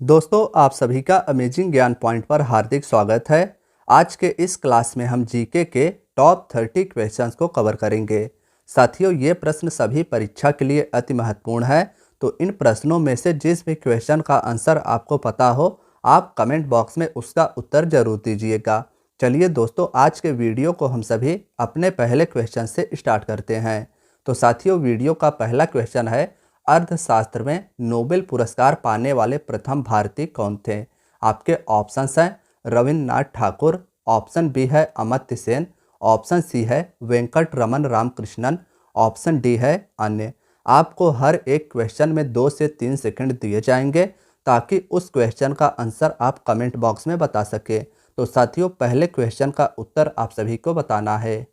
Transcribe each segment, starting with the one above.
दोस्तों, आप सभी का अमेजिंग ज्ञान पॉइंट पर हार्दिक स्वागत है। आज के इस क्लास में हम जीके के टॉप 30 क्वेश्चंस को कवर करेंगे। साथियों, ये प्रश्न सभी परीक्षा के लिए अति महत्वपूर्ण है, तो इन प्रश्नों में से जिस भी क्वेश्चन का आंसर आपको पता हो, आप कमेंट बॉक्स में उसका उत्तर जरूर दीजिएगा। चलिए दोस्तों, आज के वीडियो को हम सभी अपने पहले क्वेश्चन से स्टार्ट करते हैं। तो साथियों, वीडियो का पहला क्वेश्चन है, अर्थशास्त्र में नोबेल पुरस्कार पाने वाले प्रथम भारतीय कौन थे? आपके ऑप्शंस हैं रविन्द्रनाथ ठाकुर, ऑप्शन बी है अमर्त्य सेन, ऑप्शन सी है वेंकट रमन रामकृष्णन, ऑप्शन डी है अन्य। आपको हर एक क्वेश्चन में 2 से 3 सेकंड दिए जाएंगे ताकि उस क्वेश्चन का आंसर आप कमेंट बॉक्स में बता सके। तो साथियों, पहले क्वेश्चन का उत्तर आप सभी को बताना है।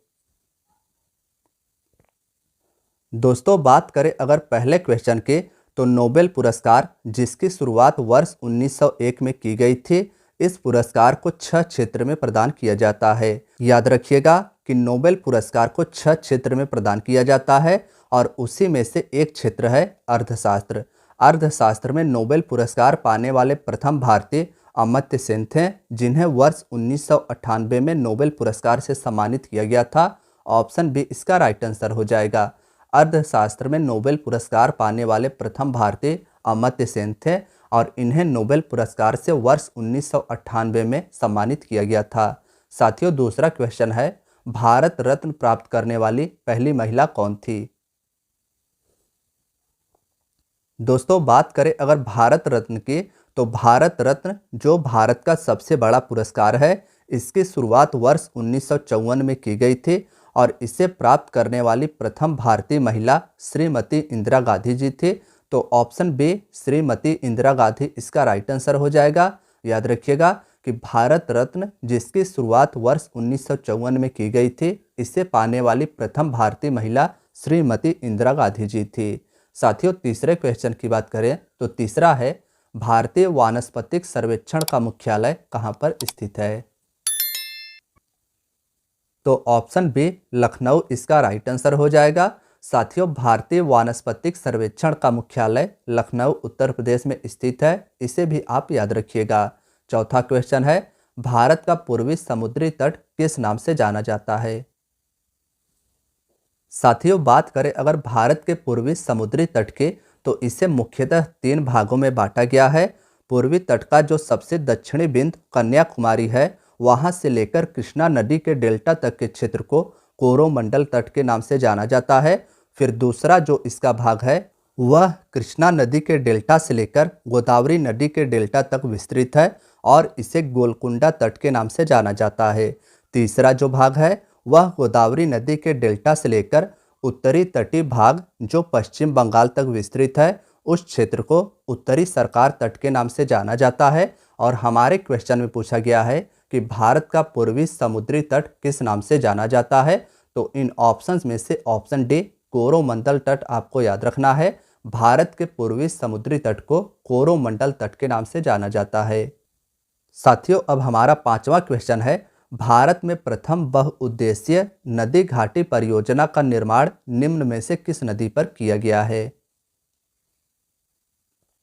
दोस्तों, बात करें अगर पहले क्वेश्चन के, तो नोबेल पुरस्कार जिसकी शुरुआत वर्ष 1901 में की गई थी, इस पुरस्कार को 6 क्षेत्र में प्रदान किया जाता है। याद रखिएगा कि नोबेल पुरस्कार को 6 क्षेत्र में प्रदान किया जाता है और उसी में से एक क्षेत्र है अर्थशास्त्र। अर्थशास्त्र में नोबेल पुरस्कार पाने वाले प्रथम भारतीय अमर्त्य सेन थे, जिन्हें वर्ष 1998 में नोबेल पुरस्कार से सम्मानित किया गया था। ऑप्शन बी इसका राइट आंसर हो जाएगा। अर्थशास्त्र में नोबेल पुरस्कार पाने वाले प्रथम भारतीय अमर्त्य सेन थे और इन्हें नोबेल पुरस्कार से वर्ष 1998 में सम्मानित किया गया था। साथियों, दूसरा क्वेश्चन है, भारत रत्न प्राप्त करने वाली पहली महिला कौन थी? दोस्तों, बात करें अगर भारत रत्न की, तो भारत रत्न जो भारत का सबसे बड़ा पुरस्कार है, इसकी शुरुआत वर्ष 1954 में की गई थी और इसे प्राप्त करने वाली प्रथम भारतीय महिला श्रीमती इंदिरा गांधी जी थी। तो ऑप्शन बी श्रीमती इंदिरा गांधी इसका राइट आंसर हो जाएगा। याद रखिएगा कि भारत रत्न जिसकी शुरुआत वर्ष 1954 में की गई थी, इसे पाने वाली प्रथम भारतीय महिला श्रीमती इंदिरा गांधी जी थी। साथियों, तीसरे क्वेश्चन की बात करें तो तीसरा है, भारतीय वानस्पतिक सर्वेक्षण का मुख्यालय कहाँ पर स्थित है? तो ऑप्शन बी लखनऊ इसका राइट आंसर हो जाएगा। साथियों, भारतीय वानस्पतिक सर्वेक्षण का मुख्यालय लखनऊ उत्तर प्रदेश में स्थित है, इसे भी आप याद रखिएगा। चौथा क्वेश्चन है, भारत का पूर्वी समुद्री तट किस नाम से जाना जाता है? साथियों, बात करें अगर भारत के पूर्वी समुद्री तट के, तो इसे मुख्यतः 3 भागों में बांटा गया है। पूर्वी तट का जो सबसे दक्षिणी बिंदु कन्याकुमारी है, वहां से लेकर कृष्णा नदी के डेल्टा तक के क्षेत्र को कोरोमंडल तट के नाम से जाना जाता है। फिर दूसरा जो इसका भाग है, वह कृष्णा नदी के डेल्टा से लेकर गोदावरी नदी के डेल्टा तक विस्तृत है और इसे गोलकुंडा तट के नाम से जाना जाता है। तीसरा जो भाग है, वह गोदावरी नदी के डेल्टा से लेकर उत्तरी तटीय भाग जो पश्चिम बंगाल तक विस्तृत है, उस क्षेत्र को उत्तरी सरकार तट के नाम से जाना जाता है। और हमारे क्वेश्चन में पूछा गया है कि भारत का पूर्वी समुद्री तट किस नाम से जाना जाता है? तो इन ऑप्शंस में से ऑप्शन डी कोरोमंडल तट आपको याद रखना है। भारत के पूर्वी समुद्री तट को कोरोमंडल तट के नाम से जाना जाता है। साथियों, अब हमारा 5वां क्वेश्चन है, भारत में प्रथम बहुउद्देशीय नदी घाटी परियोजना का निर्माण निम्न में से किस नदी पर किया गया है?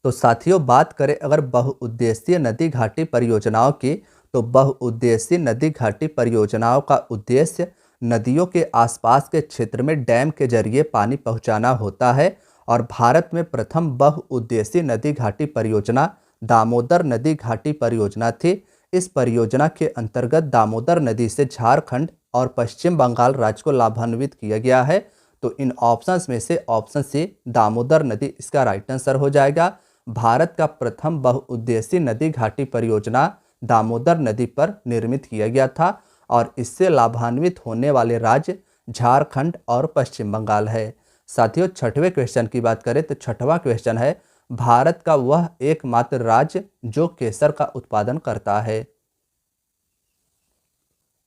तो साथियों, बात करें अगर बहुउद्देशीय नदी घाटी परियोजनाओं की, तो बहुउद्देशीय नदी घाटी परियोजनाओं का उद्देश्य नदियों के आसपास के क्षेत्र में डैम के जरिए पानी पहुंचाना होता है। और भारत में प्रथम बहुउद्देशीय नदी घाटी परियोजना दामोदर नदी घाटी परियोजना थी। इस परियोजना के अंतर्गत दामोदर नदी से झारखंड और पश्चिम बंगाल राज्य को लाभान्वित किया गया है। तो इन ऑप्शंस में से ऑप्शन सी दामोदर नदी इसका राइट आंसर हो जाएगा। भारत का प्रथम बहुउद्देशीय नदी घाटी परियोजना दामोदर नदी पर निर्मित किया गया था और इससे लाभान्वित होने वाले राज्य झारखंड और पश्चिम बंगाल है। साथियों, 6वें क्वेश्चन की बात करें तो 6वां क्वेश्चन है, भारत का वह एकमात्र राज्य जो केसर का उत्पादन करता है?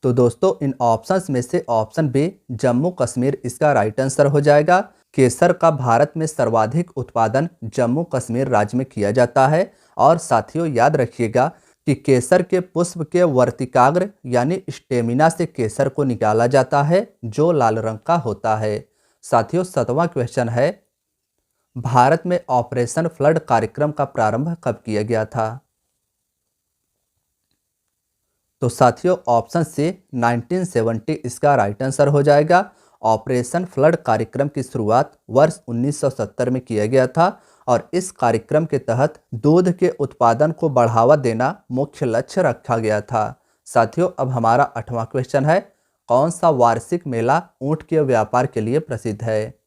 तो दोस्तों, इन ऑप्शंस में से ऑप्शन बी जम्मू कश्मीर इसका राइट आंसर हो जाएगा। केसर का भारत में सर्वाधिक उत्पादन जम्मू कश्मीर राज्य में किया जाता है। और साथियों, याद रखिएगा कि केसर के पुष्प के वर्तिकाग्र यानी स्टेमिना से केसर को निकाला जाता है, जो लाल रंग का होता है। साथियों, 7वां क्वेश्चन है, भारत में ऑपरेशन फ्लड कार्यक्रम का प्रारंभ कब किया गया था? तो साथियों ऑप्शन सी 1970 इसका राइट आंसर हो जाएगा। ऑपरेशन फ्लड कार्यक्रम की शुरुआत वर्ष 1970 में किया गया था और इस कार्यक्रम के तहत दूध के उत्पादन को बढ़ावा देना मुख्य लक्ष्य रखा गया था। साथियों अब हमारा 8वां क्वेश्चन है, कौन सा वार्षिक मेला ऊंट के व्यापार के लिए प्रसिद्ध है?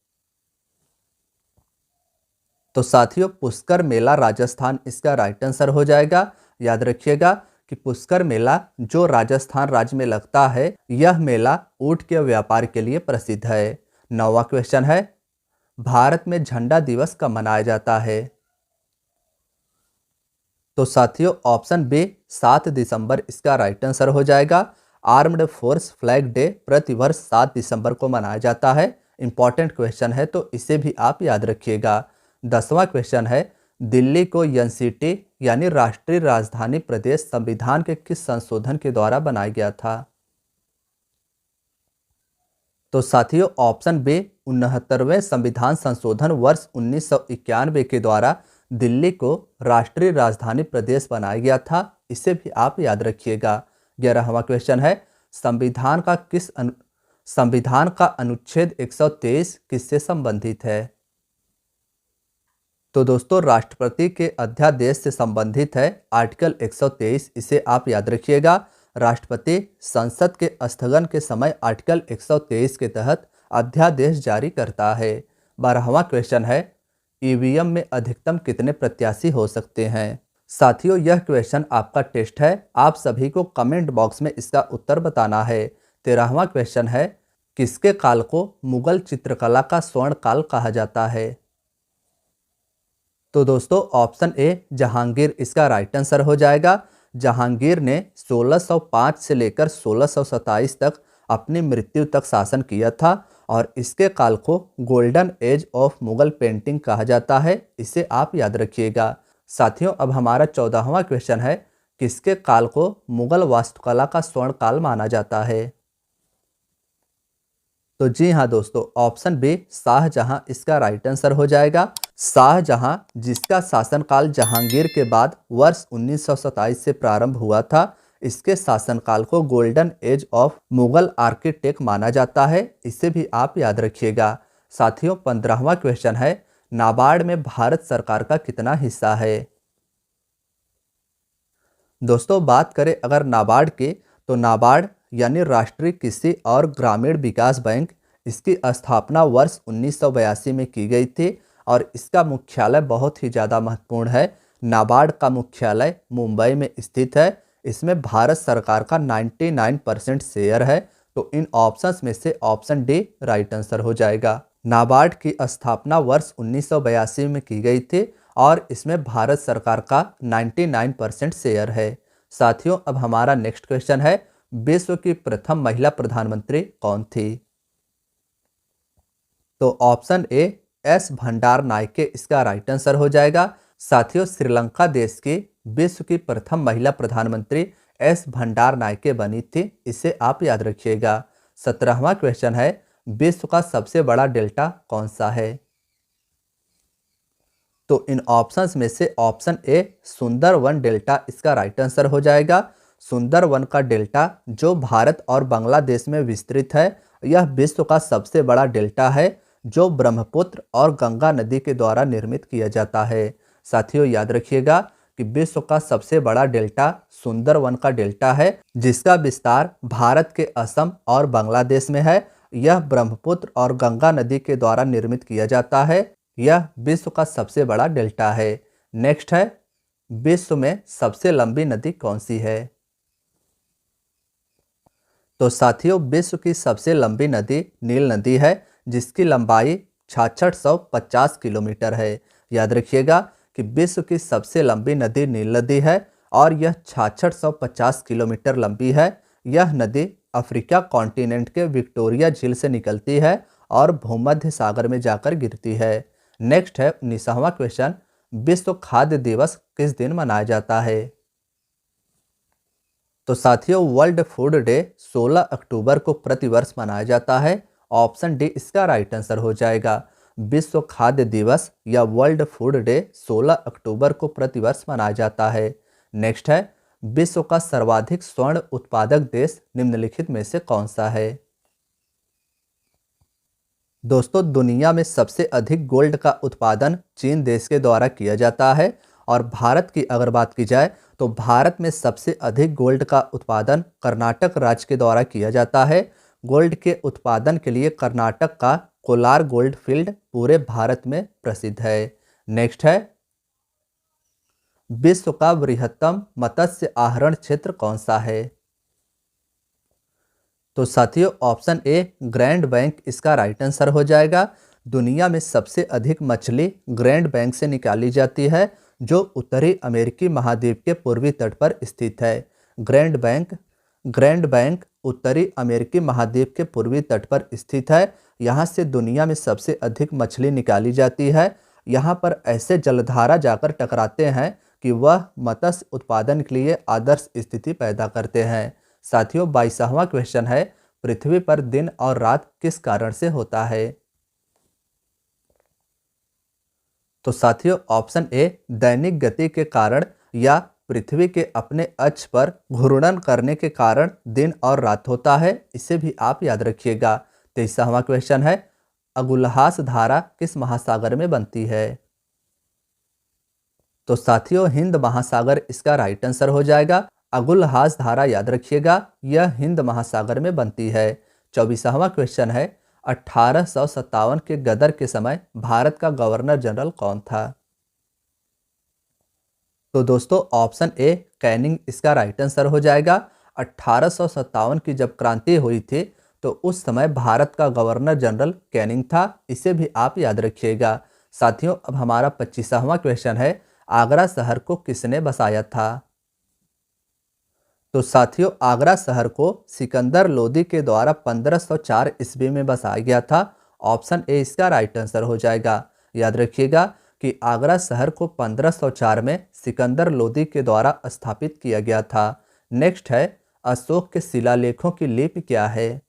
तो साथियों पुष्कर मेला राजस्थान इसका राइट आंसर हो जाएगा। याद रखिएगा कि पुष्कर मेला जो राजस्थान राज्य में लगता है, यह मेला ऊंट के व्यापार के लिए प्रसिद्ध है। 9वां क्वेश्चन है, भारत में झंडा दिवस कब मनाया जाता है? तो साथियों ऑप्शन बी 7 दिसंबर इसका राइट आंसर हो जाएगा। आर्म्ड फोर्स फ्लैग डे प्रतिवर्ष 7 दिसंबर को मनाया जाता है। इंपॉर्टेंट क्वेश्चन है तो इसे भी आप याद रखिएगा। 10वां क्वेश्चन है, दिल्ली को एनसीटी यानी राष्ट्रीय राजधानी प्रदेश संविधान के किस संशोधन के द्वारा बनाया गया था? तो साथियों ऑप्शन बी 69वें संविधान संशोधन वर्ष 1991 के द्वारा दिल्ली को राष्ट्रीय राजधानी प्रदेश बनाया गया था। इसे भी आप याद रखिएगा। 11वां क्वेश्चन है, संविधान का अनुच्छेद 123 किससे संबंधित है? तो दोस्तों राष्ट्रपति के अध्यादेश से संबंधित है आर्टिकल 123, इसे आप याद रखिएगा। राष्ट्रपति संसद के स्थगन के समय आर्टिकल 123 के तहत अध्यादेश जारी करता है। 12वां क्वेश्चन है, ईवीएम में अधिकतम कितने प्रत्याशी हो सकते हैं? साथियों यह क्वेश्चन आपका टेस्ट है, आप सभी को कमेंट बॉक्स में इसका उत्तर बताना है। 13वां क्वेश्चन है, किसके काल को मुगल चित्रकला का स्वर्ण काल कहा जाता है? तो दोस्तों ऑप्शन ए जहांगीर इसका राइट आंसर हो जाएगा। जहांगीर ने 1605 से लेकर 1627 तक अपनी मृत्यु तक शासन किया था और इसके काल को golden age of Mughal painting कहा जाता है। इसे आप याद रखिएगा। साथियों अब हमारा 14वां क्वेश्चन है, किसके काल को मुगल वास्तुकला का स्वर्ण काल माना जाता है? तो जी हाँ दोस्तों ऑप्शन बी शाहजहां इसका राइट आंसर हो जाएगा। शाहजहां जिसका शासनकाल जहांगीर के बाद वर्ष 1927 से प्रारंभ हुआ था, इसके शासनकाल को golden age of Mughal architect माना जाता है। इसे भी आप याद रखिएगा। साथियों 15वां क्वेश्चन है, नाबार्ड में भारत सरकार का कितना हिस्सा है? दोस्तों बात करें अगर नाबार्ड की, तो नाबार्ड यानी राष्ट्रीय कृषि और ग्रामीण विकास बैंक, इसकी स्थापना वर्ष 1982 में की गई थी और इसका मुख्यालय बहुत ही ज़्यादा महत्वपूर्ण है। नाबार्ड का मुख्यालय मुंबई में स्थित है। इसमें भारत सरकार का 99% शेयर है। तो इन ऑप्शंस में से ऑप्शन डी राइट आंसर हो जाएगा। नाबार्ड की स्थापना वर्ष 1982 में की गई थी और इसमें भारत सरकार का 99% शेयर है। साथियों अब हमारा नेक्स्ट क्वेश्चन है, विश्व की प्रथम महिला प्रधानमंत्री कौन थी? तो ऑप्शन ए एस भंडार नायके इसका राइट आंसर हो जाएगा। साथियों श्रीलंका देश की विश्व की प्रथम महिला प्रधानमंत्री एस भंडार नायके बनी थी। इसे आप याद रखिएगा। 17वां क्वेश्चन है, विश्व का सबसे बड़ा डेल्टा कौन सा है? तो इन ऑप्शंस में से ऑप्शन ए सुंदरवन डेल्टा इसका राइट आंसर हो जाएगा। सुंदरवन का डेल्टा जो भारत और बांग्लादेश में विस्तृत है, यह विश्व का सबसे बड़ा डेल्टा है जो ब्रह्मपुत्र और गंगा नदी के द्वारा निर्मित किया जाता है। साथियों याद रखिएगा कि विश्व का सबसे बड़ा डेल्टा सुंदरवन का डेल्टा है जिसका विस्तार भारत के असम और बांग्लादेश में है। यह ब्रह्मपुत्र और गंगा नदी के द्वारा निर्मित किया जाता है। यह विश्व का सबसे बड़ा डेल्टा है। नेक्स्ट है, विश्व में सबसे लंबी नदी कौन सी है? तो साथियों विश्व की सबसे लंबी नदी नील नदी है जिसकी लंबाई 6650 किलोमीटर है। याद रखिएगा कि विश्व की सबसे लंबी नदी नील नदी है और यह 6650 किलोमीटर लंबी है। यह नदी अफ्रीका कॉन्टिनेंट के विक्टोरिया झील से निकलती है और भूमध्य सागर में जाकर गिरती है। नेक्स्ट है 19वां क्वेश्चन, विश्व खाद्य दिवस किस दिन मनाया जाता है? तो साथियों वर्ल्ड फूड डे 16 अक्टूबर को प्रतिवर्ष मनाया जाता है। ऑप्शन डी इसका राइट आंसर हो जाएगा। विश्व खाद्य दिवस या वर्ल्ड फूड डे 16 अक्टूबर को प्रतिवर्ष मनाया जाता है। नेक्स्ट है, विश्व का सर्वाधिक स्वर्ण उत्पादक देश निम्नलिखित में से कौन सा है? दोस्तों, दुनिया में सबसे अधिक गोल्ड का उत्पादन चीन देश के द्वारा किया जाता है। और भारत की अगर बात की जाए तो भारत में सबसे अधिक गोल्ड का उत्पादन कर्नाटक राज्य के द्वारा किया जाता है। गोल्ड के उत्पादन के लिए कर्नाटक का कोलार गोल्ड फील्ड पूरे भारत में प्रसिद्ध है। नेक्स्ट है, विश्व का बृहत्तम मत्स्य आहरण क्षेत्र कौन सा है? तो साथियों, ऑप्शन ए ग्रैंड बैंक इसका राइट आंसर हो जाएगा। दुनिया में सबसे अधिक मछली ग्रैंड बैंक से निकाली जाती है, जो उत्तरी अमेरिकी महाद्वीप के पूर्वी तट पर स्थित है। ग्रैंड बैंक उत्तरी अमेरिकी महाद्वीप के पूर्वी तट पर स्थित है। यहाँ से दुनिया में सबसे अधिक मछली निकाली जाती है। यहाँ पर ऐसे जलधारा जाकर टकराते हैं कि वह मत्स्य उत्पादन के लिए आदर्श स्थिति पैदा करते हैं। साथियों, 22वां क्वेश्चन है, पृथ्वी पर दिन और रात किस कारण से होता है? तो साथियों, ऑप्शन ए दैनिक गति के कारण या पृथ्वी के अपने अक्ष पर घूर्णन करने के कारण दिन और रात होता है। इसे भी आप याद रखिएगा। 23वां क्वेश्चन है, अगुलहास धारा किस महासागर में बनती है? तो साथियों, हिंद महासागर इसका राइट आंसर हो जाएगा। अगुलहास धारा याद रखिएगा, यह हिंद महासागर में बनती है। 24वां क्वेश्चन है, 1857 के गदर के समय भारत का गवर्नर जनरल कौन था? तो दोस्तों, ऑप्शन ए कैनिंग इसका राइट आंसर हो जाएगा। 1857 की जब क्रांति हुई थी तो उस समय भारत का गवर्नर जनरल कैनिंग था। इसे भी आप याद रखिएगा। साथियों, अब हमारा 25वां क्वेश्चन है, आगरा शहर को किसने बसाया था? तो साथियों, आगरा शहर को सिकंदर लोदी के द्वारा 1504 ईस्वी में बसाया गया था। ऑप्शन ए इसका राइट आंसर हो जाएगा। याद रखिएगा कि आगरा शहर को 1504 में सिकंदर लोदी के द्वारा स्थापित किया गया था। नेक्स्ट है, अशोक के शिलालेखों की लिपि क्या है?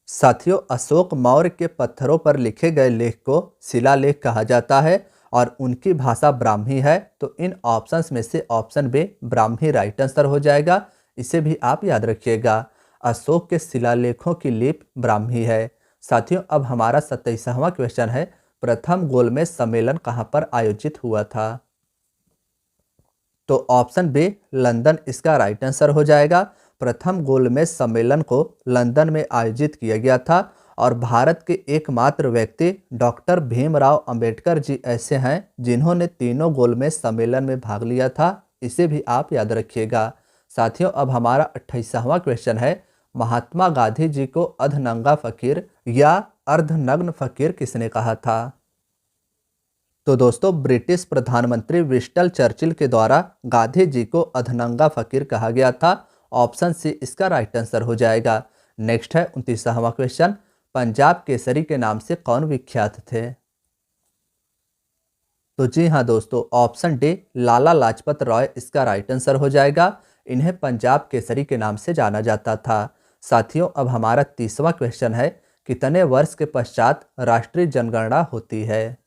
साथियों, अशोक मौर्य के पत्थरों पर लिखे गए लेख को शिलालेख कहा जाता है और उनकी भाषा ब्राह्मी है। तो इन ऑप्शंस में से option B Brahmi right answer हो जाएगा। इसे भी आप याद रखिएगा। अशोक के शिलालेखों की लिपि ब्राह्मी है। साथियों, अब हमारा 27वां क्वेश्चन है, प्रथम गोलमेज सम्मेलन कहाँ पर आयोजित हुआ था? तो ऑप्शन बी लंदन इसका राइट आंसर हो जाएगा। प्रथम गोलमेज सम्मेलन को लंदन में आयोजित किया गया था और भारत के एकमात्र व्यक्ति डॉक्टर भीमराव अंबेडकर जी ऐसे हैं जिन्होंने तीनों गोलमेज सम्मेलन में भाग लिया था। इसे भी आप याद रखिएगा। साथियों, अब हमारा 28वां क्वेश्चन है, महात्मा गांधी जी को अधनंगा फकीर या अर्धनग्न फकीर किसने कहा था? तो दोस्तों, ब्रिटिश प्रधानमंत्री विंस्टन चर्चिल के द्वारा गांधी जी को अधनंगा फकीर कहा गया था। ऑप्शन सी इसका राइट आंसर हो जाएगा। नेक्स्ट है 29वां क्वेश्चन, पंजाब केसरी के नाम से कौन विख्यात थे? तो जी हाँ दोस्तों, ऑप्शन डी लाला लाजपत राय इसका राइट आंसर हो जाएगा। इन्हें पंजाब केसरी के नाम से जाना जाता था। साथियों, अब हमारा 30वां क्वेश्चन है, कितने वर्ष के पश्चात राष्ट्रीय जनगणना होती है?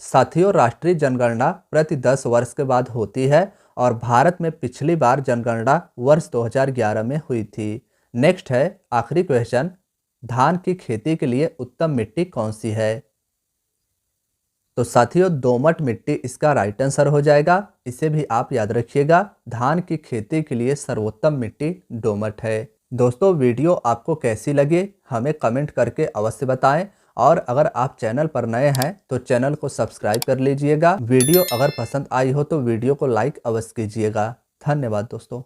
साथियों, राष्ट्रीय जनगणना प्रति 10 वर्ष के बाद होती है और भारत में पिछली बार जनगणना वर्ष 2011 में हुई थी। नेक्स्ट है आखिरी क्वेश्चन, धान की खेती के लिए उत्तम मिट्टी कौन सी है? तो साथियों, दोमट मिट्टी इसका राइट आंसर हो जाएगा। इसे भी आप याद रखिएगा। धान की खेती के लिए सर्वोत्तम मिट्टी दोमट है। दोस्तों, वीडियो आपको कैसी लगी हमें कमेंट करके अवश्य बताएं और अगर आप चैनल पर नए हैं तो चैनल को सब्सक्राइब कर लीजिएगा। वीडियो अगर पसंद आई हो तो वीडियो को लाइक अवश्य कीजिएगा। धन्यवाद दोस्तों।